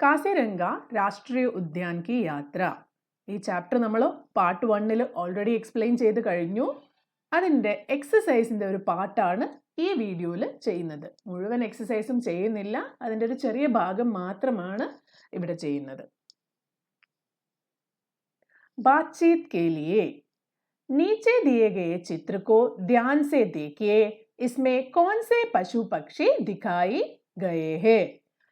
കാസിരംഗ രാഷ്ട്രീയ ഉദ്യാൻ കി യാത്ര. ഈ ചാപ്റ്റർ നമ്മൾ പാർട്ട് 1 ഓൾറെഡി എക്സ്പ്ലെയിൻ ചെയ്ത് കഴിഞ്ഞു. അതിൻ്റെ എക്സസൈസിൻ്റെ ഒരു പാർട്ടാണ് ഈ വീഡിയോയിൽ ചെയ്യുന്നത്. മുഴുവൻ എക്സസൈസും ചെയ്യുന്നില്ല, അതിൻ്റെ ഒരു ചെറിയ ഭാഗം മാത്രമാണ് ഇവിടെ ചെയ്യുന്നത്. बातचीत के लिए नीचे दिए गए चित्र को ध्यान से देखिए. इसमें कौन से पशु पक्षी दिखाई गए हैं?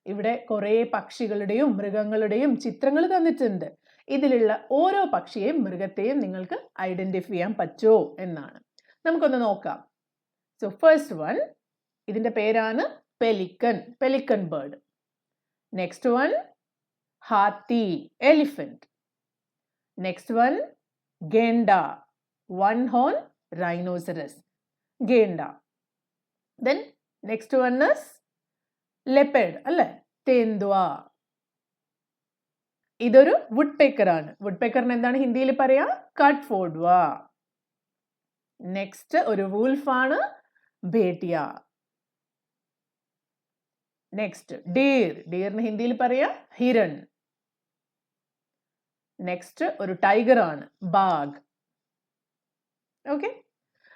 ഇവിടെ കുറേ പക്ഷികളുടെയും മൃഗങ്ങളുടെയും ചിത്രങ്ങൾ തന്നിട്ടുണ്ട്. ഇതിലുള്ള ഓരോ പക്ഷിയെയും മൃഗത്തെയും നിങ്ങൾക്ക് ഐഡന്റിഫൈ ചെയ്യാൻ പറ്റുമോ എന്നാണ്. നമുക്കൊന്ന് നോക്കാം. സോ ഫസ്റ്റ് വൺ, ഇതിന്റെ പേരാണ് pelican, pelican bird. Next one ഹാത്തി, എലിഫന്റ്. നെക്സ്റ്റ് വൺ ഗേണ്ട, വൺ ഹോൺ rhinoceros, ഗേണ്ട. Then next one is leopard അല്ലേ, തേന്തുവ. ഇതൊരു വുഡ് പെക്കർ ആണ്. വുഡ് പെക്കറിന് എന്താണ് ഹിന്ദിയിൽ പറയാ? കട്ട് ഫോഡ്വ. നെക്സ്റ്റ് ഒരു വൂൾഫ് ആണ്, ബേട്ടിയ. നെക്സ്റ്റ് ഡീർ, ഡീറിന് ഹിന്ദിയിൽ പറയാ ഹിരൺ. നെക്സ്റ്റ് ഒരു ടൈഗർ ആണ്, ബാഗ്. ഓക്കെ,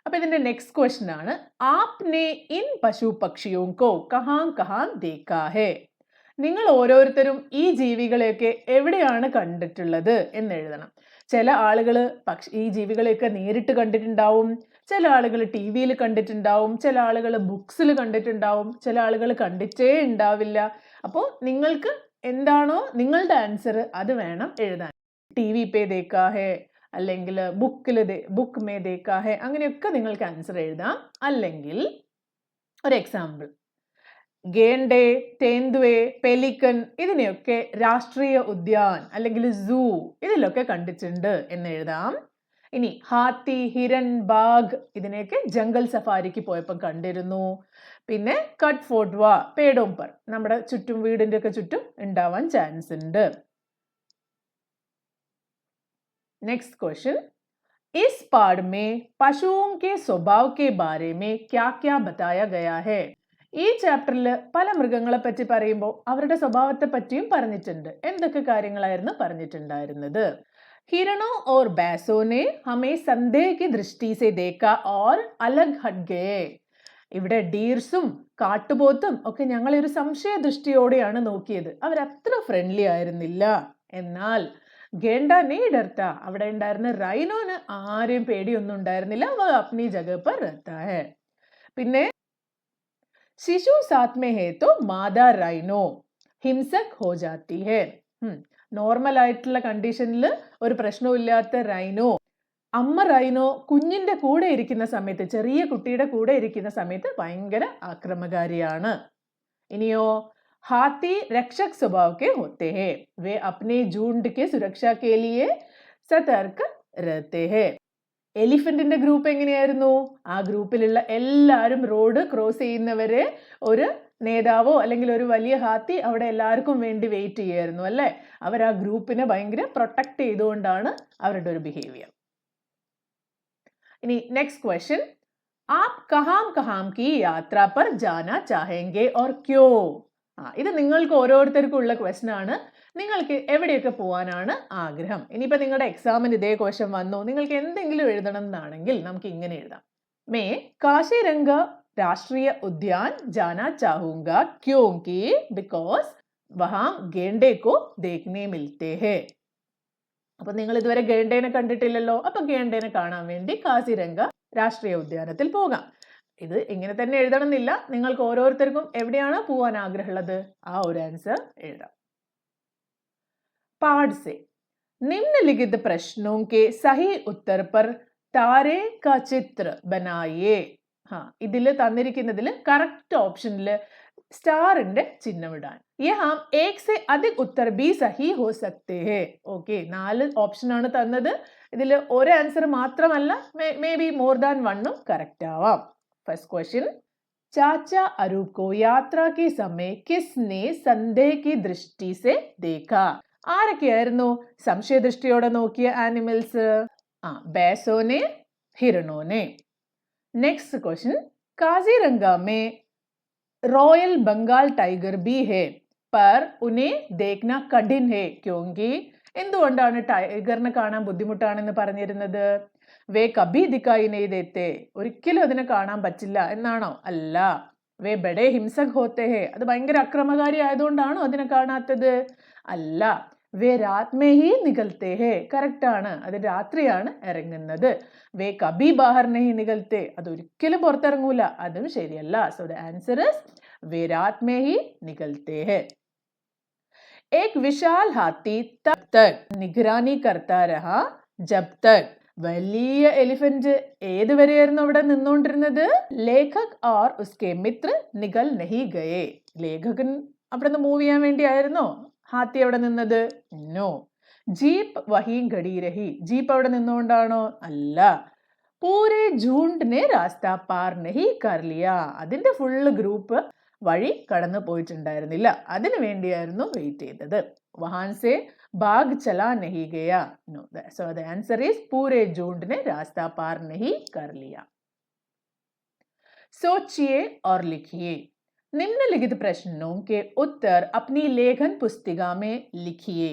അപ്പൊ ഇതിന്റെ നെക്സ്റ്റ് ക്വസ്റ്റ്യൻ ആണ്, ആപ്നെ ഇൻ പശു പക്ഷിയോ കോ കഹാം കഹാം ദേഖാ ഹേ? നിങ്ങൾ ഓരോരുത്തരും ഈ ജീവികളെയൊക്കെ എവിടെയാണ് കണ്ടിട്ടുള്ളത് എന്ന് എഴുതണം. ചില ആളുകൾ ഈ ജീവികളെയൊക്കെ നേരിട്ട് കണ്ടിട്ടുണ്ടാവും, ചില ആളുകൾ TV-യിൽ കണ്ടിട്ടുണ്ടാവും, ചില ആളുകൾ ബുക്സിൽ കണ്ടിട്ടുണ്ടാവും, ചില ആളുകൾ കണ്ടിട്ടേ ഉണ്ടാവില്ല. അപ്പോൾ നിങ്ങൾക്ക് എന്താണോ നിങ്ങളുടെ ആൻസർ അത് വേണം എഴുതാൻ. TV പേ ദേഖാ ഹേ അല്ലെങ്കിൽ ബുക്ക് മേ ദേഖാ ഹേ, അങ്ങനെയൊക്കെ നിങ്ങൾക്ക് ആൻസർ എഴുതാം. അല്ലെങ്കിൽ ഒരു എക്സാമ്പിൾ, ഗേണ്ടെ, തേന്തുവെ, പെലിക്കൻ, ഇതിനെയൊക്കെ രാഷ്ട്രീയ ഉദ്യാൻ അല്ലെങ്കിൽ സൂ ഇതിലൊക്കെ കണ്ടിട്ടുണ്ട് എന്ന് എഴുതാം. ഇനി ഹാത്തി, ഹിരൺ, ബാഗ് ഇതിനെയൊക്കെ ജംഗൽ സഫാരിക്ക് പോയപ്പോൾ കണ്ടിരുന്നു. പിന്നെ കട്ട് ഫോഡ്വ, പേടോം പർ, നമ്മുടെ ചുറ്റും വീടിന്റെ ഒക്കെ ചുറ്റും ഉണ്ടാവാൻ ചാൻസ് ഉണ്ട്. नेक्स्ट क्वेश्चन, इस पाठ में पशुओं के स्वभाव के बारे में क्या क्या बताया गया है? ഈ ചാപ്റ്ററിൽ പല മൃഗങ്ങളെ പറ്റി പറയുമ്പോൾ അവരുടെ സ്വഭാവത്തെ പറ്റിയും പറഞ്ഞിട്ടുണ്ട്. എന്തൊക്കെ കാര്യങ്ങളായിരുന്നു പറഞ്ഞിട്ടുണ്ടായിരുന്നത്? हिरणों और बैसों ने हमें संदेह की दृष्टि से देखा और अलग हट गए. ഇവിടെ ഡീർസും കാട്ടുപോത്തും ഒക്കെ ഞങ്ങളെ ഒരു സംശയ ദൃഷ്ടിയോടെയാണ് നോക്കിയത്. അവരത്ര ഫ്രണ്ട്ലി ആയിരുന്നില്ല. എന്നാൽ ഗേണ്ട നീ ഡർത്ത, അവിടെ ഉണ്ടായിരുന്ന റൈനോന് ആരെയും പേടിയൊന്നും ഉണ്ടായിരുന്നില്ല. വ അപ്നി ജഗഹ പർ रहता है. പിന്നെ ശിശു സാത്ത് മേ ഹേ തോ മാതാ റൈനോ ഹിംസക് ഹോ ജാത്തി ഹേ. നോർമൽ ആയിട്ടുള്ള കണ്ടീഷനിൽ ഒരു പ്രശ്നമില്ലാത്ത റൈനോ, അമ്മ റൈനോ കുഞ്ഞിന്റെ കൂടെ ഇരിക്കുന്ന സമയത്ത്, ചെറിയ കുട്ടിയുടെ കൂടെ ഇരിക്കുന്ന സമയത്ത് ഭയങ്കര ആക്രമകാരിയാണ്. ഇനിയോ हाथी रक्षक स्वभाव के होते हैं, वे अपने झुंड के सुरक्षा के लिए सतर्क रहते हैं. എലിഫന്റിന്റെ ഗ്രൂപ്പ് എങ്ങനെയായിരുന്നു? ആ ഗ്രൂപ്പിലുള്ള എല്ലാവരും റോഡ് ക്രോസ് ചെയ്യുന്നവരെ ഒരു നേതാവോ അല്ലെങ്കിൽ ഒരു വലിയ ഹാത്തി അവിടെ എല്ലാവർക്കും വേണ്ടി വെയിറ്റ് ചെയ്യായിരുന്നു അല്ലേ? അവർ ആ ഗ്രൂപ്പിനെ ഭയങ്കര പ്രൊട്ടക്ട് ചെയ്തുകൊണ്ടാണ് അവരുടെ ഒരു ബിഹേവിയർ. ഇനി next question, app Kahaan Kahaan കി യാത്ര പർ ജാനാ ചാഹേംഗെ ഓർ ക്യോ? ഇത് നിങ്ങൾക്ക് ഓരോരുത്തർക്കും ഉള്ള ക്വസ്റ്റ്യൻ ആണ്. നിങ്ങൾക്ക് എവിടെയൊക്കെ പോകാനാണ് ആഗ്രഹം? ഇനിയിപ്പോൾ നിങ്ങളുടെ എക്സാമിന് ഇതേ ക്വസ്റ്റ്യൻ വന്നു, നിങ്ങൾക്ക് എന്തെങ്കിലും എഴുതണം എന്നാണെങ്കിൽ നമുക്ക് ഇങ്ങനെ എഴുതാം, മേ കാശിരംഗ രാഷ്ട്രീയ ഉദ്യാൻ ജാനാ ചാഹൂംഗ ക്യോങ്കി ബിക്കോസ് വഹാം ഗേണ്ടെ കോ ദേഖ്നെ മിൽത്തെ ഹേ. അപ്പൊ നിങ്ങൾ ഇതുവരെ ഗേണ്ടേനെ കണ്ടിട്ടില്ലല്ലോ, അപ്പൊ ഗേണ്ടേനെ കാണാൻ വേണ്ടി കാശിരംഗ രാഷ്ട്രീയ ഉദ്യാനത്തിൽ പോകാം. ഇത് ഇങ്ങനെ തന്നെ എഴുതണം എന്നില്ല, നിങ്ങൾക്ക് ഓരോരുത്തർക്കും എവിടെയാണോ പോകാൻ ആഗ്രഹമുള്ളത് ആ ഒരു ആൻസർ എഴുതാം. पाठ से निम्नलिखित प्रश्नों के सही उत्तर पर तारे का चित्र बनाइए. ഇതിൽ തന്നിരിക്കുന്നതിൽ കറക്റ്റ് ഓപ്ഷനിൽ സ്റ്റാറിന്റെ ചിഹ്നം ഇടാൻ. യഹാം ഏക് സെ അധിക് ഉത്തർ ബി സഹി ഹോ സക്തേ ഹേ. ഓക്കെ, 4 ഓപ്ഷൻ ആണ് തന്നത്. ഇതിൽ ഒരു ആൻസർ മാത്രമല്ല, മേ ബി മോർ ദാൻ വണ്ണും കറക്റ്റ് ആവാം. फर्स्ट क्वेश्चन, चाचा अरूप को यात्रा के समय किसने संदेह की दृष्टि से देखा? ആരൊക്കെയായിരുന്നു സംശയദൃഷ്ടിയോടെ നോക്കിയ ആനിമൽസ്? बैसों हिरणों ने. नेक्स्ट क्वेश्चन, काजीरंगा में रॉयल बंगाल टाइगर भी है, पर उन्हें देखना कठिन है क्योंकि എന്തുകൊണ്ടാണ് ടൈഗറിനെ കാണാൻ ബുദ്ധിമുട്ടാണെന്ന് പറഞ്ഞിരുന്നത്? വേ കഭി ദിക്കായി നെയ് ദേത്തെ, ഒരിക്കലും അതിനെ കാണാൻ പറ്റില്ല എന്നാണോ? അല്ല. വേ ബഡേ ഹിംസക് ഹോത്തെ ഹേ, അത് ഭയങ്കര അക്രമകാരി ആയതുകൊണ്ടാണോ അതിനെ കാണാത്തത്? അല്ല. വേ രാത് മേ ഹി നികൽത്തെ ഹേ, കറക്റ്റ് ആണ്, അത് രാത്രിയാണ് ഇറങ്ങുന്നത്. വേ കഭി ബാഹർ നഹി നികൽത്തെ, അത് ഒരിക്കലും പുറത്തിറങ്ങൂല, അതും ശരിയല്ല. So the answer is way Raat may he നികൽത്തെ ഹേ. एक विशाल हाथी तब तक निगरानी करता रहा जब तक, വലിയ എലിഫന്റ് ഏതുവരെയായിരുന്നു അവിടെ നിന്നുകൊണ്ടിരുന്നത്? ലേഖക് और उसके मित्र निकल नहीं गए, ലേഖകൻ അവിടെ നിന്ന് മൂവ് ചെയ്യാൻ വേണ്ടിയായിരുന്നോ ഹാത്തി അവിടെ നിന്നത്? നോ. ജീപ്പ് വഹി ഖടി രഹി, ജീപ്പ് അവിടെ നിന്നുകൊണ്ടാണോ? അല്ല. പൂരെ झुंड ने रास्ता पार नहीं कर लिया, അതിന്റെ ഫുള്ള് ഗ്രൂപ്പ് വഴി കടന്നു പോയിട്ടുണ്ടായിരുന്നില്ല, അതിനു വേണ്ടിയായിരുന്നു വെയിറ്റ് ചെയ്തത്. വഹാൻ സെ ഭാഗ് ചലാ നഹി Gaya. No. So the answer is पूरे झुंड ने रास्ता पार नहीं कर लिया. सोचिए और लिखिए. निम्नलिखित प्रश्नों के उत्तर अपनी लेखन पुस्तिका में लिखिए.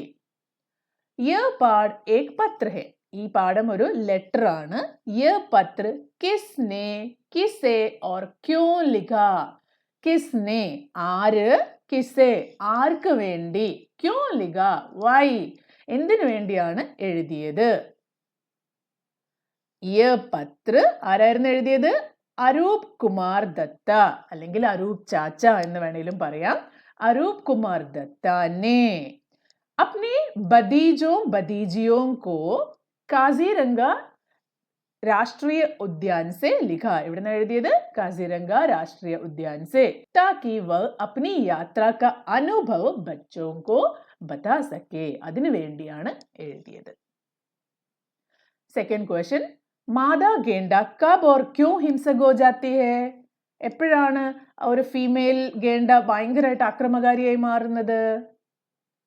यह पाठ एक पत्र है. ഈ പാഠം ഒരു ലെറ്റർ ആണ്. यह पत्र किसने, किसे और क्यों लिखा? किसने ആര്, കിസെ ആർക്ക് വേണ്ടി, ക്യോ ലിഖ വൈ എന്തിനു വേണ്ടിയാണ് എഴുതിയത്? യ പത്ര ആരായിരുന്നു എഴുതിയത്? അരൂപ് കുമാർ ദത്ത, അല്ലെങ്കിൽ അരൂപ് ചാച്ച എന്ന് വേണേലും പറയാം. അരൂപ് കുമാർ ദത്ത ने अपने भतीजों भतीजियों को काजीरंगा राष्ट्रीय उद्यान से लिखा. इवड़े एഴുതിയത് काजीरंगा राष्ट्रीय उद्यान से, ताकि वह अपनी यात्रा का अनुभव बच्चों को बता सके. അതിനു വേണ്ടിയാണ് എഴുതിയത്. സെക്കൻഡ് ക്വസ്റ്റ്യൻ, മാതാ ഗേണ്ട കബ് और क्यों हिंसक हो जाती है? എപ്പോഴാണ് ഒരു ഫീമെയിൽ ഗേണ്ട ഭയങ്കരമായിട്ട് ആക്രമകാരിയായി മാറുന്നത്?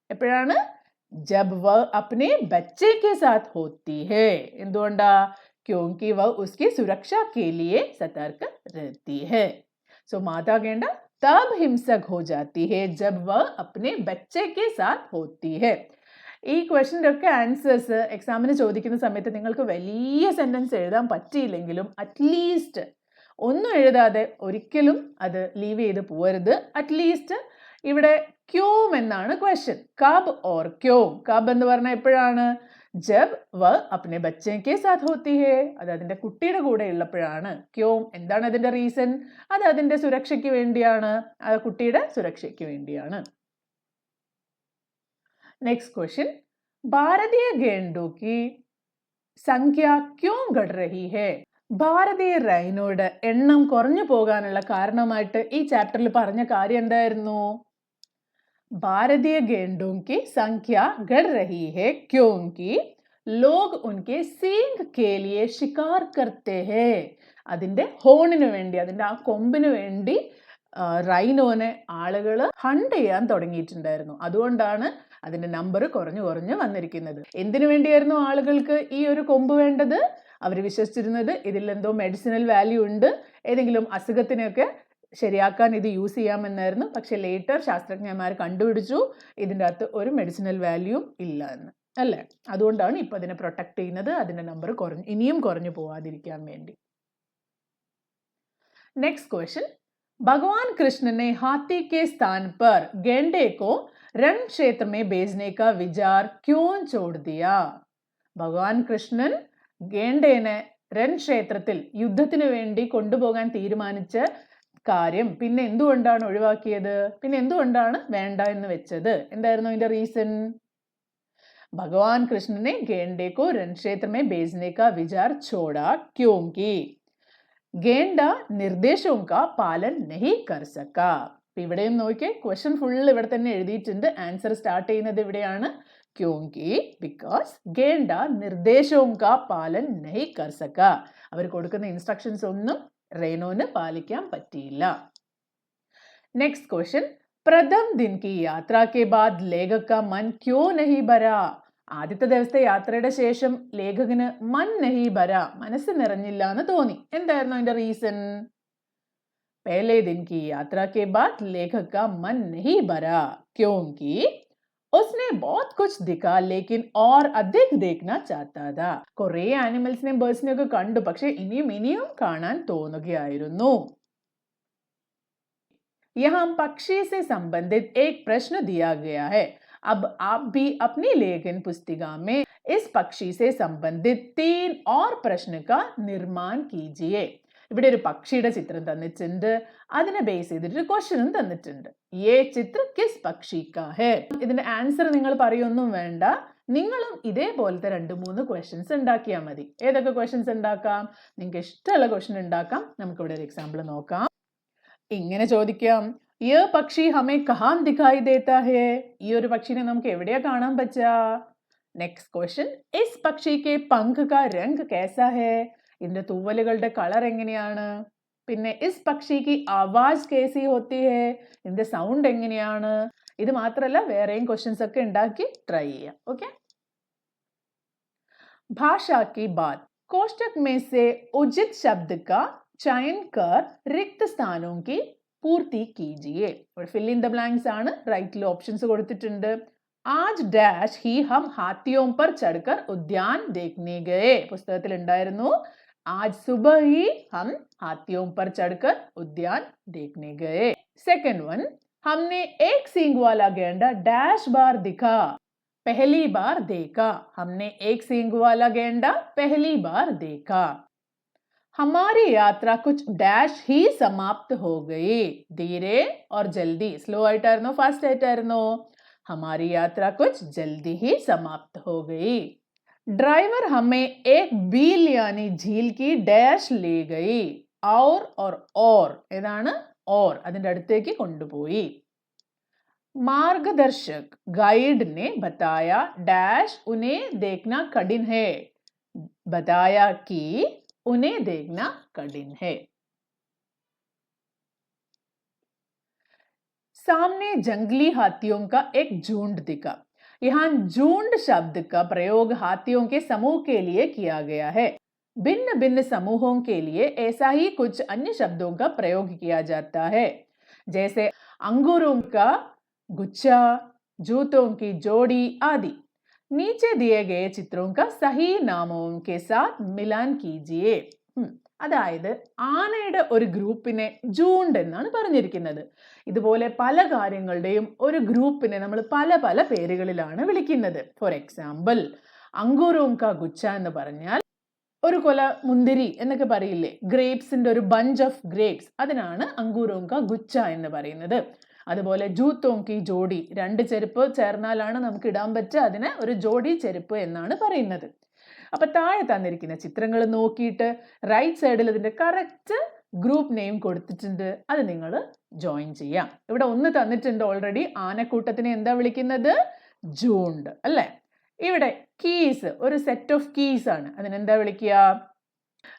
എപ്പോഴാണ്? जब वह अपने बच्चे के साथ होती है. എന്തുകൊണ്ടാ? क्योंकि वह उसकी सुरक्षा के लिए सतर्क रहती है. सो माता गेंडा तब हिंसक हो जाती है जब वह अपने बच्चे के साथ होती है. ഈ ക്വസ്റ്റ്യൻ്റെ ഒക്കെ ആൻസേഴ്സ് എക്സാമിന് ചോദിക്കുന്ന സമയത്ത് നിങ്ങൾക്ക് വലിയ സെന്റൻസ് എഴുതാൻ പറ്റിയില്ലെങ്കിലും അറ്റ്ലീസ്റ്റ് ഒന്നും എഴുതാതെ ഒരിക്കലും അത് ലീവ് ചെയ്ത് പോകരുത്. അറ്റ്ലീസ്റ്റ് ഇവിടെ ക്യോം എന്നാണ് ക്വസ്റ്റ്യൻ. Cub or ക്യോം. കബ് എന്ന് പറഞ്ഞാൽ എപ്പോഴാണ്? ജബ് വ അപ്നെ ബच्चे के साथ होती है, അത് അതിന്റെ കുട്ടിയുടെ കൂടെ ഉള്ളപ്പോഴാണ്. ക്യോം എന്താണ് അതിന്റെ റീസൺ? അത് അതിന്റെ സുരക്ഷയ്ക്ക് വേണ്ടിയാണ്, ആ കുട്ടിയുടെ സുരക്ഷയ്ക്ക് വേണ്ടിയാണ്. നെക്സ്റ്റ് ക്വസ്റ്റ്യൻ, ഭാരതീയ ഗേണ്ടോ की സംഖ്യ ക്യോം ഘട് रही है? ഭാരതീയ റൈനോയുടെ എണ്ണം കുറഞ്ഞു പോകാനുള്ള കാരണമായിട്ട് ഈ ചാപ്റ്ററിൽ പറഞ്ഞ കാര്യം എന്തായിരുന്നു? भारतीय गेंडों की संख्या घट रही है क्योंकि लोग उनके सींग के लिए शिकार करते हैं. അതിന്റെ ഹോണിന് വേണ്ടി, അതിന്റെ ആ കൊമ്പിന് വേണ്ടി റൈനോനെ ആളുകൾ ഹണ്ട് ചെയ്യാൻ തുടങ്ങിയിട്ടുണ്ടായിരുന്നു. അതുകൊണ്ടാണ് അതിന്റെ നമ്പർ കുറഞ്ഞു കുറഞ്ഞു വന്നിരിക്കുന്നത്. എന്തിനു വേണ്ടിയായിരുന്നു ആളുകൾക്ക് ഈ ഒരു കൊമ്പ് വേണ്ടത്? അവർ വിശ്വസിച്ചിരുന്നത് ഇതിൽ എന്തോ മെഡിസിനൽ വാല്യൂ ഉണ്ട്, ഏതെങ്കിലും അസുഖത്തിനൊക്കെ ശരിയാക്കാൻ ഇത് യൂസ് ചെയ്യാമെന്നായിരുന്നു. പക്ഷെ ലേറ്റർ ശാസ്ത്രജ്ഞന്മാർ കണ്ടുപിടിച്ചു ഇതിൻ്റെ അകത്ത് ഒരു മെഡിസിനൽ വാല്യൂ ഇല്ല എന്ന്, അല്ലേ? അതുകൊണ്ടാണ് ഇപ്പം അതിനെ പ്രൊട്ടക്ട് ചെയ്യുന്നത്, അതിൻ്റെ നമ്പർ ഇനിയും കുറഞ്ഞു പോവാതിരിക്കാൻ വേണ്ടി. नेक्स्ट क्वेश्चन, भगवान कृष्ण ने हाथी के स्थान पर गेंडे को रण क्षेत्र में भेजने का विचार क्यों छोड़ दिया? ഭഗവാൻ കൃഷ്ണൻ ഗേണ്ടേനെ രൺ ക്ഷേത്രത്തിൽ യുദ്ധത്തിന് വേണ്ടി കൊണ്ടുപോകാൻ തീരുമാനിച്ച കാര്യം പിന്നെ എന്തുകൊണ്ടാണ് ഒഴിവാക്കിയത്? പിന്നെ എന്തുകൊണ്ടാണ് വേണ്ട എന്ന് വെച്ചത്? എന്തായിരുന്നു അതിന്റെ റീസൺ? ഭഗവാൻ കൃഷ്ണനെ गेंडे को रण क्षेत्र में भेजने का विचार छोड़ा क्योंकि गेंडा निर्देशों का पालन नहीं कर सका. ഇവിടെയും നോക്കിയേ, ക്വസ്റ്റ്യൻ ഫുൾ ഇവിടെ തന്നെ എഴുതിയിട്ടുണ്ട്. ആൻസർ സ്റ്റാർട്ട് ചെയ്യുന്നത് ഇവിടെയാണ്. क्योंकि बिकॉज गेंडा निर्देशों का पालन नहीं कर सका. അവർ കൊടുക്കുന്ന ഇൻസ്ട്രക്ഷൻസ് ഒന്നും റെയ്നോന് പാലിക്കാൻ പറ്റിയില്ല. नेक्स्ट क्वेश्चन, प्रथम दिन की यात्रा के बाद लेखक का मन क्यों नहीं भरा? ആദ്യത്തെ ദിവസത്തെ യാത്രയുടെ ശേഷം ലേഖകന് മൻ നഹി ഭര, മനസ്സ് നിറഞ്ഞില്ല എന്ന് തോന്നി. എന്തായിരുന്നു അതിന്റെ റീസൺ? पहले दिन की यात्रा के बाद लेखक का मन नहीं भरा क्योंकि उसने बहुत कुछ दिखा लेकिन और अधिक देखना चाहता था. കുറേ ആനിമൽസിനെയും ബേർഡ്സിനെയും ഒക്കെ കണ്ടു, പക്ഷെ ഇനിയും കാണാൻ തോന്നുകയായിരുന്നു. यहाँ पक्षी से संबंधित एक प्रश्न दिया गया है. अब आप भी अपनी लेखन पुस्तिका में इस पक्षी से संबंधित 3 और प्रश्न का निर्माण कीजिए. ഇവിടെ ഒരു പക്ഷിയുടെ ചിത്രം തന്നിട്ടുണ്ട്, അതിനെ ബേസ് ചെയ്തിട്ട് ഒരു ക്വസ്റ്റ്യനും തന്നിട്ടുണ്ട്. ये चित्र किस पक्षी का है? ഇതിന്റെ ആൻസർ നിങ്ങൾ പറയൊന്നും വേണ്ട, നിങ്ങളും ഇതേപോലത്തെ 2-3 ക്വസ്റ്റ്യൻസ് ഉണ്ടാക്കിയാൽ മതി. ഏതൊക്കെ ക്വസ്റ്റ്യൻസ് ഉണ്ടാക്കാം? നിങ്ങൾക്ക് ഇഷ്ടമുള്ള ക്വസ്റ്റ്യൻ ഉണ്ടാക്കാം. നമുക്ക് ഇവിടെ ഒരു എക്സാമ്പിൾ നോക്കാം. ഇങ്ങനെ ചോദിക്കാം, ये पक्षी हमें कहाँ दिखाई देता है? ഈ ഒരു പക്ഷിനെ നമുക്ക് എവിടെയാ കാണാൻ പറ്റുക? നെക്സ്റ്റ് ക്വസ്റ്റ്യൻ, इस पक्षी के पंख का रंग कैसा है? ഇതിന്റെ തൂവലുകളുടെ കളർ എങ്ങനെയാണ്? പിന്നെ इस पक्षी की आवाज कैसी होती है? ഇതിന്റെ സൗണ്ട് എങ്ങനെയാണ്? ഇത് മാത്രമല്ല വേറെയും ക്വസ്റ്റ്യൻസ് ഒക്കെ ഉണ്ടാക്കി ട്രൈ ചെയ്യാം. ഓക്കെ. भाषा की बात, कोष्टक में से उचित शब्द का चयन कर रिक्त स्थानों की पूर्ति कीजिए. और fill in the blanks ആണ്, റൈറ്റിൽ ഓപ്ഷൻസ് കൊടുത്തിട്ടുണ്ട്. आज डैश ही हम हाथियों पर चढ़कर उद्यान देखने गए. പുസ്തകത്തിൽ ഉണ്ടായിരുന്നു, आज सुबह ही हम हाथियों पर चढ़कर उद्यान देखने गए. सेकंड वन, हमने एक सींग वाला गैंडा डैश बार दिखा. पहली बार देखा. हमने एक सींग वाला गैंडा पहली बार देखा. हमारी यात्रा कुछ डैश ही समाप्त हो गई. धीरे और जल्दी. स्लो ആയിട്ടായിരുന്നോ ഫാസ്റ്റ് ആയിട്ടായിരുന്നോ? हमारी यात्रा कुछ जल्दी ही समाप्त हो गई. ड्राइवर हमें एक बील यानी झील की डैश ले गई. और ഏതാണ് और? അതിന്റെ അടുത്തേക്ക് കൊണ്ടുപോയി. मार्गदर्शक गाइड ने बताया डैश उन्हें देखना कठिन है. बताया कि उन्हें देखना कठिन है. सामने जंगली हाथियों का एक झुंड दिखा. यहाँ झुंड शब्द का प्रयोग हाथियों के समूह के लिए किया गया है. भिन्न भिन्न समूहों के लिए ऐसा ही कुछ अन्य शब्दों का प्रयोग किया जाता है, जैसे अंगूरों का गुच्छा, जूतों की जोड़ी आदि. नीचे दिए गए चित्रों का सही नामों के साथ मिलान कीजिए. അതായത് ആനയുടെ ഒരു ഗ്രൂപ്പിനെ ജൂണ്ട് എന്നാണ് പറഞ്ഞിരിക്കുന്നത്. ഇതുപോലെ പല കാര്യങ്ങളുടെയും ഒരു ഗ്രൂപ്പിനെ നമ്മൾ പല പല പേരുകളിലാണ് വിളിക്കുന്നത്. ഫോർ എക്സാമ്പിൾ, അങ്കൂറോം കാ ഗുച്ഛ എന്ന് പറഞ്ഞാൽ ഒരു കൊല മുന്തിരി എന്നൊക്കെ പറയില്ലേ, ഗ്രേപ്സിന്റെ ഒരു ബഞ്ച് ഓഫ് ഗ്രേപ്സ്, അതിനാണ് അങ്കൂറോം കാ ഗുച്ഛ എന്ന് പറയുന്നത്. അതുപോലെ ജൂത്തോം കി ജോഡി, 2 ചെരുപ്പ് ചേർന്നാലാണ് നമുക്ക് ഇടാൻ പറ്റുക, അതിനെ ഒരു ജോഡി ചെരുപ്പ് എന്നാണ് പറയുന്നത്. അപ്പൊ താഴെ തന്നിരിക്കുന്ന ചിത്രങ്ങൾ നോക്കിയിട്ട് റൈറ്റ് സൈഡിൽ ഇതിന്റെ കറക്റ്റ് ഗ്രൂപ്പ് നെയിം കൊടുത്തിട്ടുണ്ട്, അത് നിങ്ങൾ ജോയിൻ ചെയ്യാം. ഇവിടെ ഒന്ന് തന്നിട്ടുണ്ട് ഓൾറെഡി, ആനക്കൂട്ടത്തിനെ എന്താ വിളിക്കുന്നത്? ജൂണ്ട് അല്ലേ. ഇവിടെ കീസ്, ഒരു സെറ്റ് ഓഫ് കീസ് ആണ്, അതിനെന്താ വിളിക്കുക?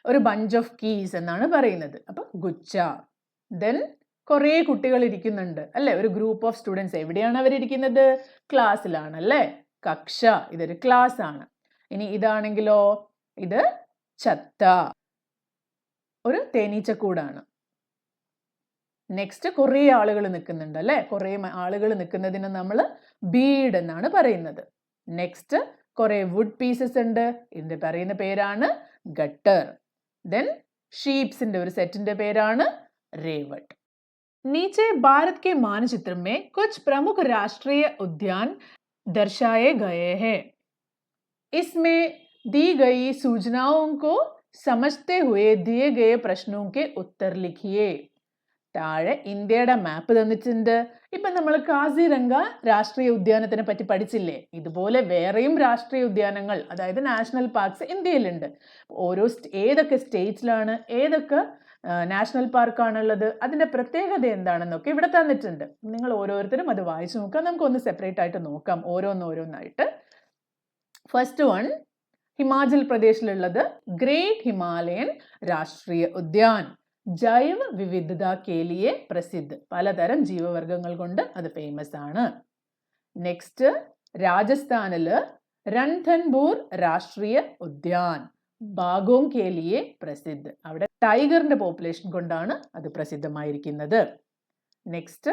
ഒരു ബഞ്ച് ഓഫ് കീസ് എന്നാണ് പറയുന്നത്. അപ്പൊ ഗുച്ഛ. ദെൻ കുറേ കുട്ടികൾ ഇരിക്കുന്നുണ്ട് അല്ലെ, ഒരു ഗ്രൂപ്പ് ഓഫ് സ്റ്റുഡൻസ്. എവിടെയാണ് അവരിയ്ക്കുന്നത്? ക്ലാസ്സിലാണ് അല്ലേ. കക്ഷ, ഇതൊരു ക്ലാസ് ആണ്. ഇനി ഇതാണെങ്കിലോ, ഇത് ഛത്ത, ഒരു തേനീച്ചക്കൂടാണ്. നെക്സ്റ്റ് കുറേ ആളുകൾ നിൽക്കുന്നുണ്ട് അല്ലെ, കുറേ ആളുകൾ നിൽക്കുന്നതിന് നമ്മൾ ബീഡ് എന്നാണ് പറയുന്നത്. നെക്സ്റ്റ് കുറേ വുഡ് പീസസ് ഉണ്ട്, ഇതിന്റെ പറയുന്ന പേരാണ് ഗട്ടർ. ദെൻ ഷീപ്സിന്റെ ഒരു സെറ്റിന്റെ പേരാണ് റേവട്ട്. नीचे भारत के मानचित्र में कुछ प्रमुख राष्ट्रीय उद्यान दर्शाए गए हैं. इसमें दी गई सूचनाओं को समझते हुए दिए गए प्रश्नों के उत्तर लिखिए. താഴെ ഇന്ത്യയുടെ മാപ്പ് തന്നിട്ടുണ്ട്. ഇപ്പൊ നമ്മൾ കാസിരംഗ രാഷ്ട്രീയ ഉദ്യാനത്തിനെ പറ്റി പഠിച്ചില്ലേ, ഇതുപോലെ വേറെയും രാഷ്ട്രീയ ഉദ്യാനങ്ങൾ, അതായത് നാഷണൽ പാർക്സ് ഇന്ത്യയിലുണ്ട്. ഓരോ ഏതൊക്കെ സ്റ്റേറ്റിലാണ് ഏതൊക്കെ നാഷണൽ പാർക്കാണുള്ളത്, അതിന്റെ പ്രത്യേകത എന്താണെന്നൊക്കെ ഇവിടെ തന്നിട്ടുണ്ട്. നിങ്ങൾ ഓരോരുത്തരും അത് വായിച്ചു നോക്കാം. നമുക്കൊന്ന് സെപ്പറേറ്റ് ആയിട്ട് നോക്കാം, ഓരോന്നായിട്ട്. ഫസ്റ്റ് വൺ, ഹിമാചൽ പ്രദേശിലുള്ളത് ഗ്രേറ്റ് ഹിമാലയൻ രാഷ്ട്രീയ ഉദ്യാൻ, ജൈവ വിവിധത കെ ലിയെ പ്രസിദ്ധ, പലതരം ജീവവർഗങ്ങൾ കൊണ്ട് അത് ഫേമസ് ആണ്. നെക്സ്റ്റ് രാജസ്ഥാനില് രൺഥൻബൂർ രാഷ്ട്രീയ ഉദ്യാൻ, ബാഗോം കെ ലിയെ പ്രസിദ്ധ്. അവിടെ ടൈഗറിന്റെ പോപ്പുലേഷൻ കൊണ്ടാണ് അത് പ്രസിദ്ധമായിരിക്കുന്നത്. നെക്സ്റ്റ്,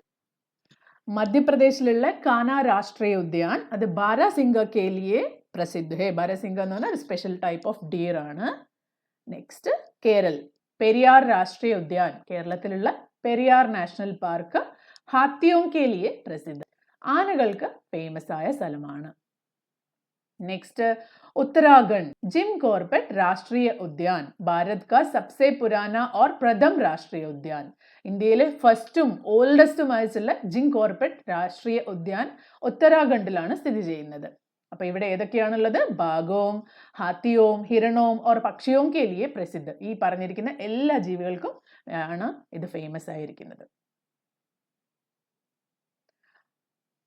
മധ്യപ്രദേശിലുള്ള കാന രാഷ്ട്രീയ ഉദ്യാൻ അത് ബാരാസിംഗ കെ ലിയെ പ്രസിദ്ധ് ഹെ. ബാരാസിംഗ എന്ന് പറഞ്ഞാൽ ഒരു സ്പെഷ്യൽ ടൈപ്പ് ഓഫ് ഡിയർ ആണ്. നെക്സ്റ്റ്, കേരൾ പെരിയാർ രാഷ്ട്രീയ ഉദ്യാൻ, കേരളത്തിലുള്ള പെരിയാർ നാഷണൽ പാർക്ക് ഹാത്തിയോം കെ ലിയെ പ്രസിദ്ധ്, ആനകൾക്ക് ഫേമസ് ആയ സ്ഥലമാണ്. നെക്സ്റ്റ്, उत्तराखंड जिम कॉर्बेट राष्ट्रीय उद्यान भारत का सबसे पुराना और प्रथम राष्ट्रीय उद्यान. ഇന്ത്യയിലെ ഫസ്റ്റും ഓൾഡസ്റ്റുമായിട്ടുള്ള ജിം കോർബെറ്റ് രാഷ്ട്രീയ ഉദ്യാൻ ഉത്തരാഖണ്ഡിലാണ് സ്ഥിതി ചെയ്യുന്നത്. അപ്പൊ ഇവിടെ ഏതൊക്കെയാണുള്ളത്? ബാഗോം, ഹാത്തിയോം, ഹിരണോം ഓർ പക്ഷിയോം കെ ലിയെ പ്രസിദ്ധ്. ഈ പറഞ്ഞിരിക്കുന്ന എല്ലാ ജീവികൾക്കും ആണ് ഇത് ഫേമസ് ആയിരിക്കുന്നത്.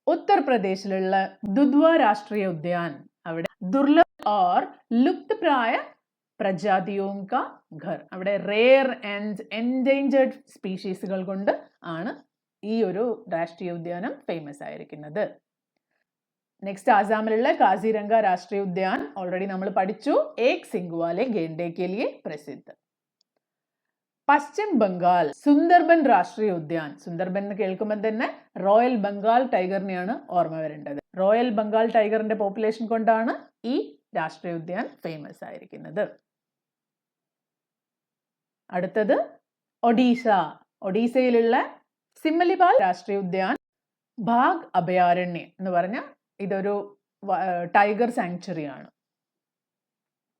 ഉത്തർപ്രദേശിലുള്ള ദുധ്വ രാഷ്ട്രീയ ഉദ്യാൻ, അവിടെ ദുർലഭ और लुप्तप्राय പ്രജാതിയോं का घर, അവിടെ റെയർ ആൻഡ് എൻഡേഞ്ചേർഡ് സ്പീഷീസുകൾ കൊണ്ട് ആണ് ഈ ഒരു രാഷ്ട്രീയ ഉദ്യാനം ഫേമസ് ആയിരിക്കുന്നത്. നെക്സ്റ്റ്, ആസാമിലുള്ള കാസിരംഗ രാഷ്ട്രീയ ഉദ്യാൻ ഓൾറെഡി നമ്മൾ പഠിച്ചു. ഏക് സിംഗ് വാലെ ഗേൻഡെ കെ ലിയെ പ്രസിദ്ധ്. പശ്ചിം ബംഗാൾ സുന്ദർബൻ രാഷ്ട്രീയ ഉദ്യാൻ, സുന്ദർബൻ എന്ന് കേൾക്കുമ്പോൾ തന്നെ റോയൽ ബംഗാൾ ടൈഗറിനെയാണ് ഓർമ്മ വരേണ്ടത്. റോയൽ ബംഗാൾ ടൈഗറിന്റെ പോപ്പുലേഷൻ കൊണ്ടാണ് ഈ രാഷ്ട്രീയ ഉദ്യാൻ ഫേമസ് ആയിരിക്കുന്നത്. അടുത്തത് ഒഡീഷ. ഒഡീസയിലുള്ള സിമ്മലിപാൽ രാഷ്ട്രീയ ഉദ്യാൻ ബാഗ് അഭയാരണ്യ എന്ന് പറഞ്ഞ ഇതൊരു ടൈഗർ സാങ്ച്വറി ആണ്.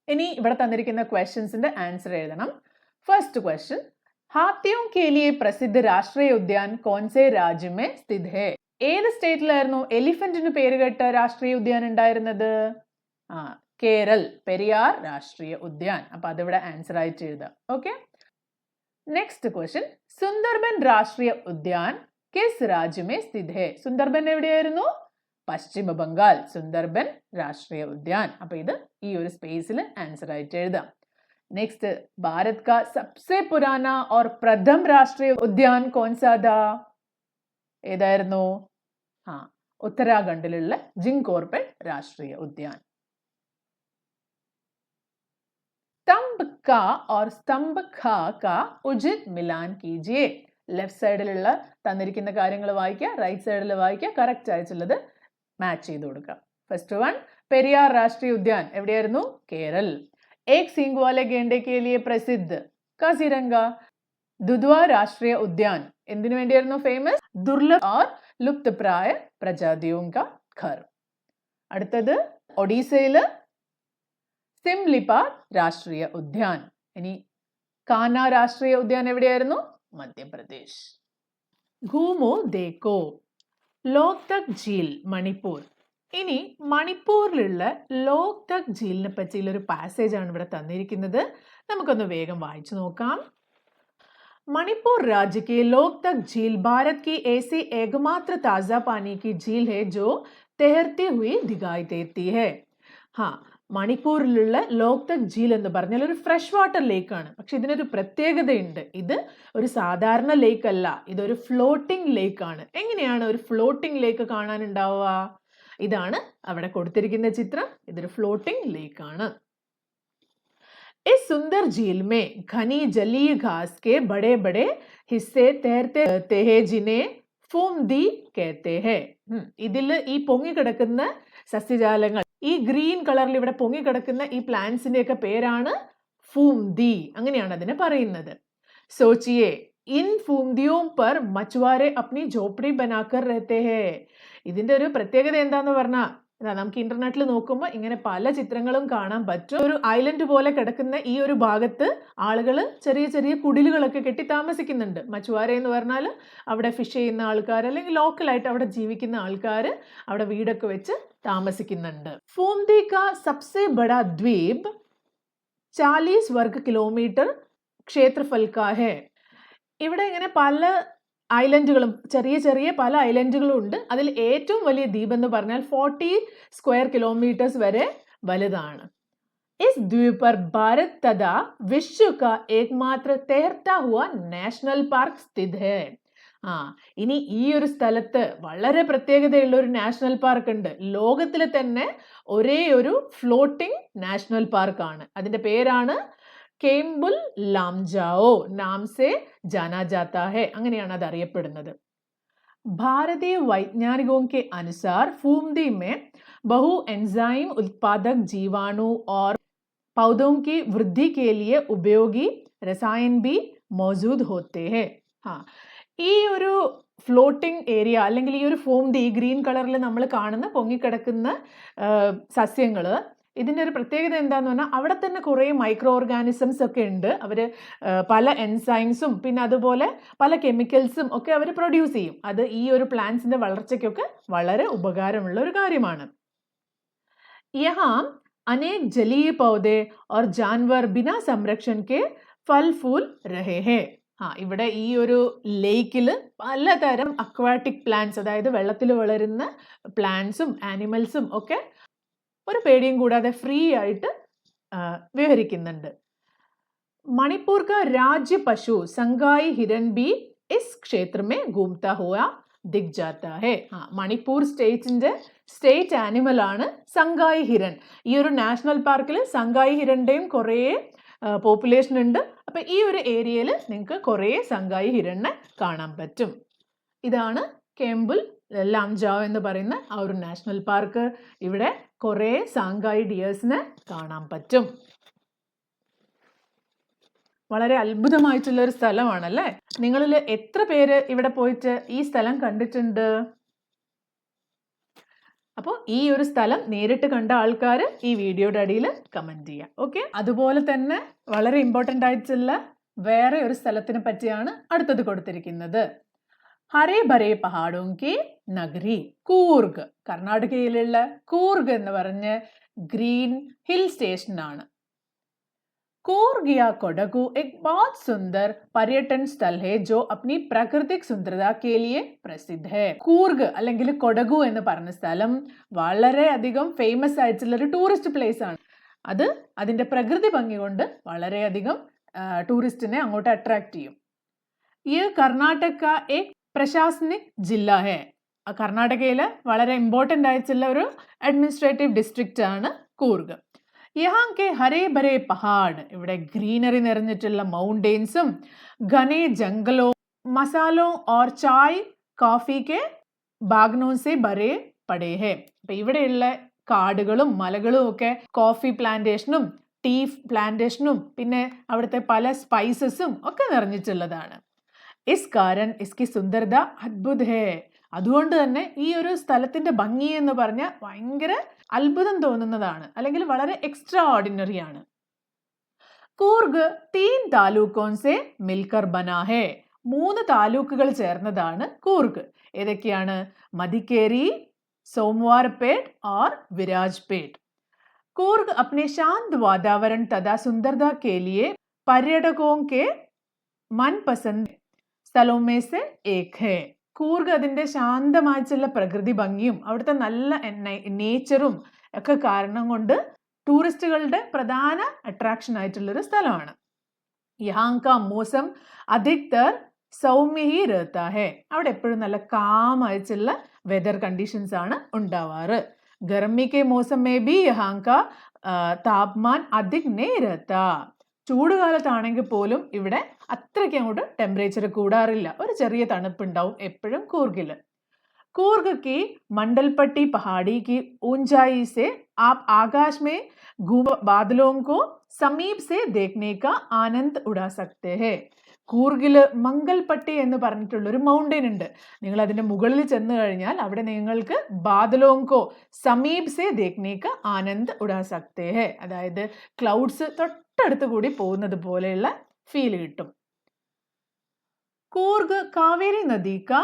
ഇനി ഇവിടെ തന്നിരിക്കുന്ന ക്വസ്റ്റ്യൻസിന്റെ ആൻസർ എഴുതണം. ഫസ്റ്റ് ക്വസ്റ്റ്യൻ, ഹാത്തിയോं के लिए प्रसिद्ध राष्ट्रीय उद्यान कौन से राज्य में स्थित है? ഏത് സ്റ്റേറ്റിലായിരുന്നു എലിഫന്റിന് പേര് കേട്ട രാഷ്ട്രീയ ഉദ്യാൻ ഉണ്ടായിരുന്നത്? കേരൾ പെരിയാർ രാഷ്ട്രീയ ഉദ്യാൻ. അപ്പൊ അതിവിടെ ആൻസർ ആയിട്ട് എഴുതാം. ഓക്കെ. നെക്സ്റ്റ് ക്വസ്റ്റ്യൻ, സുന്ദർബൻ രാഷ്ട്രീയ ഉദ്യാൻ കിസ് രാജ്യ में स्थित है? സുന്ദർബൻ എവിടെയായിരുന്നു? പശ്ചിമ ബംഗാൾ. സുന്ദർബൻ രാഷ്ട്രീയ ഉദ്യാൻ. അപ്പൊ ഇത് ഈ ഒരു സ്പേസിൽ ആൻസർ ആയിട്ട് എഴുതാം. നെക്സ്റ്റ്, ഭാരത് का सबसे पुराना और प्रथम राष्ट्रीय उद्यान कौन सा था? ഏതായിരുന്നു? ഉത്തരാഖണ്ഡിലുള്ള ജിം കോർബെറ്റ് രാഷ്ട്രീയ ഉദ്യാൻ. स्तंभ का और स्तंभ खा का उचित मिलान कीजिए. ലെഫ്റ്റ് സൈഡിലുള്ള തന്നിരിക്കുന്ന കാര്യങ്ങൾ വായിക്കുക, റൈറ്റ് സൈഡിൽ വായിക്കുക, കറക്റ്റ് ആയിട്ടുള്ളത് മാച്ച് ചെയ്ത് കൊടുക്കുക. ഫസ്റ്റ് വൺ, പെരിയാർ രാഷ്ട്രീയ ഉദ്യാൻ എവിടെയായിരുന്നു? കേരൾ. एक सिंग वाले गेंडे के लिए प्रसिद्ध काजीरंगा. दुधवा राष्ट्रीय उद्यान എന്തിനു വേണ്ടിയായിരുന്നു ഫേമസ്? ദുർലഭ और लुप्तप्राय प्रजातियों का घर. അടുത്തത് ഒഡീസയില് സിംലിപാൽ രാഷ്ട്രീയ ഉദ്യാൻ. ഇനി കാന രാഷ്ട്രീയ ഉദ്യാൻ എവിടെയായിരുന്നു? മധ്യപ്രദേശ്. ഘൂമോ ദേക്കോ ലോക്തക് ഝീൽ മണിപ്പൂർ. ഇനി മണിപ്പൂരിലുള്ള ലോക്തക് ഝീലിനെ പറ്റിയുള്ള ഒരു പാസേജ് ആണ് ഇവിടെ തന്നിരിക്കുന്നത്. നമുക്കൊന്ന് വേഗം വായിച്ചു നോക്കാം. मणिपुर राज्य की लोकतक झील भारत की ऐसी एकमात्र ताजा पानी की झील है जो तैरती हुई दिखाई देती है. മണിപ്പൂരിലുള്ള ലോക്തക് ഝീൽ എന്ന് പറഞ്ഞാൽ ഒരു ഫ്രഷ് വാട്ടർ ലേക്ക് ആണ്. പക്ഷെ ഇതിനൊരു പ്രത്യേകതയുണ്ട്. ഇത് ഒരു സാധാരണ ലേക്ക് അല്ല, ഇതൊരു ഫ്ലോട്ടിംഗ് ലേക്ക് ആണ്. എങ്ങനെയാണ് ഒരു ഫ്ലോട്ടിംഗ് ലേക്ക് കാണാനുണ്ടാവുക? ഇതാണ് അവിടെ കൊടുത്തിരിക്കുന്ന ചിത്രം. ഇതൊരു ഫ്ലോട്ടിംഗ് ലേക്ക് ആണ്. इस सुंदर झील में घनी जलीय घास के बड़े बड़े हिस्से तैरते रहते हैं जिन्हें फूमदी कहते हैं. ഇതിൽ ഈ പൊങ്ങിക്കിടക്കുന്ന സസ്യജാലങ്ങൾ, ഈ ഗ്രീൻ കളറിൽ ഇവിടെ പൊങ്ങിക്കിടക്കുന്ന ഈ പ്ലാന്റ്സിന്റെ ഒക്കെ പേരാണ് ഫൂംദി. അങ്ങനെയാണ് അതിനെ പറയുന്നത്. सोचिए इन फूमदियों पर मछुआरे अपनी झोपड़ी बनाकर रहते हैं. ഇതിന്റെ ഒരു പ്രത്യേകത എന്താന്ന് പറഞ്ഞാൽ നമുക്ക് ഇന്റർനെറ്റിൽ നോക്കുമ്പോൾ ഇങ്ങനെ പല ചിത്രങ്ങളും കാണാൻ പറ്റും. ഒരു ഐലൻഡ് പോലെ കിടക്കുന്ന ഈ ഒരു ഭാഗത്ത് ആളുകൾ ചെറിയ ചെറിയ കുടിലുകളൊക്കെ കെട്ടി താമസിക്കുന്നുണ്ട്. മച്ചുവാര എന്ന് പറഞ്ഞാൽ അവിടെ ഫിഷ് ചെയ്യുന്ന ആൾക്കാർ അല്ലെങ്കിൽ ലോക്കലായിട്ട് അവിടെ ജീവിക്കുന്ന ആൾക്കാർ അവിടെ വീടൊക്കെ വെച്ച് താമസിക്കുന്നുണ്ട്. ഫൂംദി കാ സബ്സെ ബഡാ ദ്വീപ് 40 വർഗ കിലോമീറ്റർ ക്ഷേത്രഫൽ കാ ഹെ. ഇവിടെ ഇങ്ങനെ പല ഐലൻഡുകളും ചെറിയ ചെറിയ പല ഐലൻഡുകളും ഉണ്ട്. അതിൽ ഏറ്റവും വലിയ ദ്വീപ് എന്ന് പറഞ്ഞാൽ 40 സ്ക്വയർ കിലോമീറ്റേഴ്സ് വരെ വലുതാണ്. इस द्वीप पर भारत तथा विश्व का एकमात्र तैरता हुआ नेशनल पार्क स्थित है. ആ ഇനി ഈ ഒരു സ്ഥലത്ത് വളരെ പ്രത്യേകതയുള്ള ഒരു നാഷണൽ പാർക്ക് ഉണ്ട്. ലോകത്തിൽ തന്നെ ഒരേ ഒരു ഫ്ലോട്ടിംഗ് നാഷണൽ പാർക്ക് ആണ്. അതിന്റെ പേരാണ് കേംബുൽ ലാംജാओ നാം സെ ജാനാ ജാതാ ഹെ. അങ്ങനെയാണ് അത് അറിയപ്പെടുന്നത്. भारतीय वैज्ञानिकों के अनुसार फूमदी में बहु एंजाइम उत्पादक जीवाणु और पौधों की वृद्धि के लिए उपयोगी रसायन भी मौजूद होते हैं. हाँ, ഈ ഒരു ഫ്ലോട്ടിംഗ് ഏരിയ അല്ലെങ്കിൽ ഈ ഒരു ഫോംഡി ഗ്രീൻ കളറിൽ നമ്മൾ കാണുന്ന പൊങ്ങിക്കിടക്കുന്ന സസ്യങ്ങൾ, ഇതിൻ്റെ ഒരു പ്രത്യേകത എന്താന്ന് പറഞ്ഞാൽ അവിടെ തന്നെ കുറേ മൈക്രോ ഓർഗാനിസംസ് ഒക്കെ ഉണ്ട്. അവർ പല എൻസൈംസും പിന്നെ അതുപോലെ പല കെമിക്കൽസും ഒക്കെ അവർ പ്രൊഡ്യൂസ് ചെയ്യും. അത് ഈ ഒരു പ്ലാന്റ്സിന്റെ വളർച്ചയ്ക്കൊക്കെ വളരെ ഉപകാരമുള്ള ഒരു കാര്യമാണ്. യഹാ अनेक जलीय पौधे और जानवर बिना संरक्षण के फल फूल रहे हैं. ഇവിടെ ഈ ഒരു ലേക്കിൽ പലതരം അക്വാറ്റിക് പ്ലാന്റ്സ്, അതായത് വെള്ളത്തിൽ വളരുന്ന പ്ലാന്റ്സും ആനിമൽസും ഒക്കെ ഒരു പേടിയും കൂടാതെ ഫ്രീ ആയിട്ട് വിഹരിക്കുന്നുണ്ട്. मणिपुर का राज्य पशु संगाई हिरन भी इस क्षेत्र में घूमता हुआ दिख जाता है. മണിപ്പൂർ സ്റ്റേറ്റിന്റെ സ്റ്റേറ്റ് ആനിമൽ ആണ് സംഗായി ഹിരൺ. ഈ ഒരു നാഷണൽ പാർക്കിൽ സംഗായി ഹിരണിന്റെയും കുറേ പോപ്പുലേഷൻ ഉണ്ട്. അപ്പൊ ഈ ഒരു ഏരിയയിൽ നിങ്ങൾക്ക് കുറേ സംഗായി ഹിരണിനെ കാണാൻ പറ്റും. ഇതാണ് കേംബുൽ ലാംജാओ എന്ന് പറയുന്ന ആ ഒരു നാഷണൽ പാർക്ക്. ഇവിടെ കുറേ സംഗായി ഡിയേഴ്സിനെ കാണാൻ പറ്റും. വളരെ അത്ഭുതമായിട്ടുള്ള ഒരു സ്ഥലമാണല്ലേ. നിങ്ങളിൽ എത്ര പേര് ഇവിടെ പോയിട്ട് ഈ സ്ഥലം കണ്ടിട്ടുണ്ട്? അപ്പോൾ ഈ ഒരു സ്ഥലം നേരിട്ട് കണ്ട ആൾക്കാർ ഈ വീഡിയോയുടെ അടിയിൽ കമന്റ് ചെയ്യാം. ഓക്കെ, അതുപോലെ തന്നെ വളരെ ഇമ്പോർട്ടൻ്റ് ആയിട്ടുള്ള വേറെ ഒരു സ്ഥലത്തിനെ പറ്റിയാണ് അടുത്തത് കൊടുത്തിരിക്കുന്നത്. ഹരേ ഭരേ പഹാഡോं की നഗരി കൂർഗ്. കർണാടകയിലുള്ള കൂർഗ് എന്ന് പറഞ്ഞ് ഗ്രീൻ ഹിൽ സ്റ്റേഷൻ ആണ്. कूर्ग या कोडगु एक बहुत सुंदर पर्यटन स्थल है जो अपनी प्राकृतिक सुंदरता के लिए प्रसिद्ध है. കൂർഗ് അല്ലെങ്കിൽ കൊടഗു എന്ന് പറഞ്ഞ സ്ഥലം വളരെ അധികം ഫേമസ് ആയിട്ടുള്ള ഒരു ടൂറിസ്റ്റ് പ്ലേസ് ആണ്. അത് അതിന്റെ പ്രകൃതി ഭംഗി കൊണ്ട് വളരെയധികം ടൂറിസ്റ്റിനെ അങ്ങോട്ട് അട്രാക്ട് ചെയ്യും. ഈ കർണാടക एक प्रशासनिक जिला है. കർണാടകയിലെ വളരെ ഇമ്പോർട്ടൻ്റ് ആയിട്ടുള്ള ഒരു അഡ്മിനിസ്ട്രേറ്റീവ് ഡിസ്ട്രിക്റ്റ് ആണ് കൂർഗ്. यहाँ के हरे भरे पहाड़, ഇവിടെ ഗ്രീനറി നിറഞ്ഞിട്ടുള്ള മൗണ്ടെയിൻസും घने जंगलों, मसालों और चाय कॉफी के बागनों से भरे पड़े हैं. അപ്പൊ ഇവിടെയുള്ള കാടുകളും മലകളും ഒക്കെ കോഫി പ്ലാന്റേഷനും ടീ പ്ലാന്റേഷനും പിന്നെ അവിടുത്തെ പല സ്പൈസസും ഒക്കെ നിറഞ്ഞിട്ടുള്ളതാണ്. ഇസ് കാരൻ ഇസ്കി സുന്ദരത അദ്ഭുത ഹേ. അതുകൊണ്ട് തന്നെ ഈ ഒരു സ്ഥലത്തിന്റെ ഭംഗി എന്ന് പറഞ്ഞാൽ ഭയങ്കര അത്ഭുതം തോന്നുന്നതാണ്, അല്ലെങ്കിൽ വളരെ എക്സ്ട്രാ ഓർഡിനറി ആണ്. കൂർഗ് 3 താലൂക്കോं से मिलकर बना है. 3 താലൂക്കുകൾ ചേർന്നതാണ് കൂർഗ്. ഏതൊക്കെയാണ്? മദിക്കേരി, സോമവാർപേട്ട് और विराजपेट. കൂർഗ് अपने शांत वातावरण तथा सुंदरता के लिए पर्यटकों के मनपसंद സ്ഥലവും में से एक है. കൂർഗ് അതിൻ്റെ ശാന്തമായിട്ടുള്ള പ്രകൃതി ഭംഗിയും അവിടുത്തെ നല്ല നേച്ചറും ഒക്കെ കാരണം കൊണ്ട് ടൂറിസ്റ്റുകളുടെ പ്രധാന അട്രാക്ഷൻ ആയിട്ടുള്ളൊരു സ്ഥലമാണ്. യഹാं का मौसम अधिकतर സൗമ്യ ഹി रहता है. അവിടെ എപ്പോഴും നല്ല കാം ആയിട്ടുള്ള വെതർ കണ്ടീഷൻസ് ആണ് ഉണ്ടാവാറ്. गर्मी के मौसम में भी यहाँ का तापमान अधिक नहीं रहता. ചൂടുകാലത്താണെങ്കിൽ പോലും ഇവിടെ അത്രയ്ക്ക് അങ്ങോട്ട് ടെമ്പറേച്ചർ കൂടാറില്ല. ഒരു ചെറിയ തണുപ്പുണ്ടാവും എപ്പോഴും കൂർഗിൽ. കൂർഗ് की मंडलपट्टी पहाड़ी की ऊंचाई से आप आकाश में घूम बादलों को समीप से देखने का आनंद उड़ा सकते हैं. കൂർഗില് മംഗൽപട്ടി എന്ന് പറഞ്ഞിട്ടുള്ളൊരു മൗണ്ടെയിൻ ഉണ്ട്. നിങ്ങൾ അതിന്റെ മുകളിൽ ചെന്ന് കഴിഞ്ഞാൽ അവിടെ നിങ്ങൾക്ക് ബാദലോങ്കോ സമീപ് സേ ദേഖ്നെ കാ ആനന്ദ് ഉടാ സക്തേ ഹെ. അതായത് ക്ലൗഡ്സ് തൊട്ടടുത്ത് കൂടി പോകുന്നത് പോലെയുള്ള ഫീൽ കിട്ടും. കൂർഗ് കാവേരി നദി കാ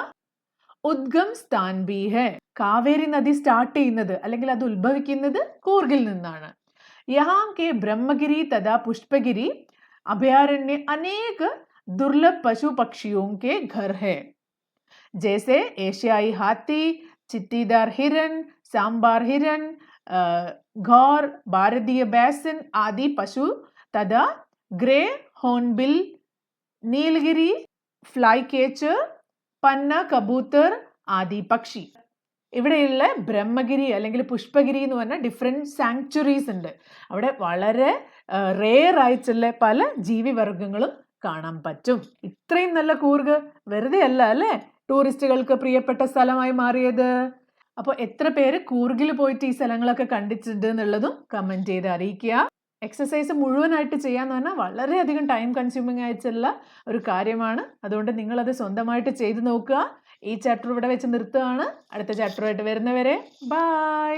ഉദ്ഗം സ്ഥാൻ ബി ഹെ. കാവേരി നദി സ്റ്റാർട്ട് ചെയ്യുന്നത് അല്ലെങ്കിൽ അത് ഉത്ഭവിക്കുന്നത് കൂർഗിൽ നിന്നാണ്. യഹാം കെ ബ്രഹ്മഗിരി തഥാ പുഷ്പഗിരി अभयारण्य अनेक दुर्लभ पशु पक्षियों के घर है. जैसे एशियाई हाथी, चिट्टीदार हिरन, सांबार हिरन, घौर, भारतीय बैसन आदि पशु तथा grey hornbill, Nilgiri flycatcher, പന്ന, കബൂത്തർ ആദി പക്ഷി. ഇവിടെയുള്ള ബ്രഹ്മഗിരി അല്ലെങ്കിൽ പുഷ്പഗിരി എന്ന് പറഞ്ഞ ഡിഫറെൻറ്റ് സാങ്ച്വറീസ് ഉണ്ട്. അവിടെ വളരെ റെയർ ആയിട്ടുള്ള പല ജീവിവർഗങ്ങളും കാണാൻ പറ്റും. ഇത്രയും നല്ല കൂർഗ് വെറുതെ അല്ല അല്ലേ ടൂറിസ്റ്റുകൾക്ക് പ്രിയപ്പെട്ട സ്ഥലമായി മാറിയത്. അപ്പോൾ എത്ര പേര് കൂർഗിൽ പോയിട്ട് ഈ സ്ഥലങ്ങളൊക്കെ കണ്ടിട്ടുണ്ട് എന്നുള്ളതും കമൻറ്റ് ചെയ്ത് അറിയിക്കുക. എക്സസൈസ് മുഴുവനായിട്ട് ചെയ്യാന്ന് പറഞ്ഞാൽ വളരെയധികം ടൈം കൺസ്യൂമിങ് ആയിട്ടുള്ള ഒരു കാര്യമാണ്. അതുകൊണ്ട് നിങ്ങളത് സ്വന്തമായിട്ട് ചെയ്ത് നോക്കുക. ഈ ചാപ്റ്റർ ഇവിടെ വെച്ച് നിർത്തുകയാണ്. അടുത്ത ചാപ്റ്ററുമായിട്ട് വരുന്നവരെ ബൈ.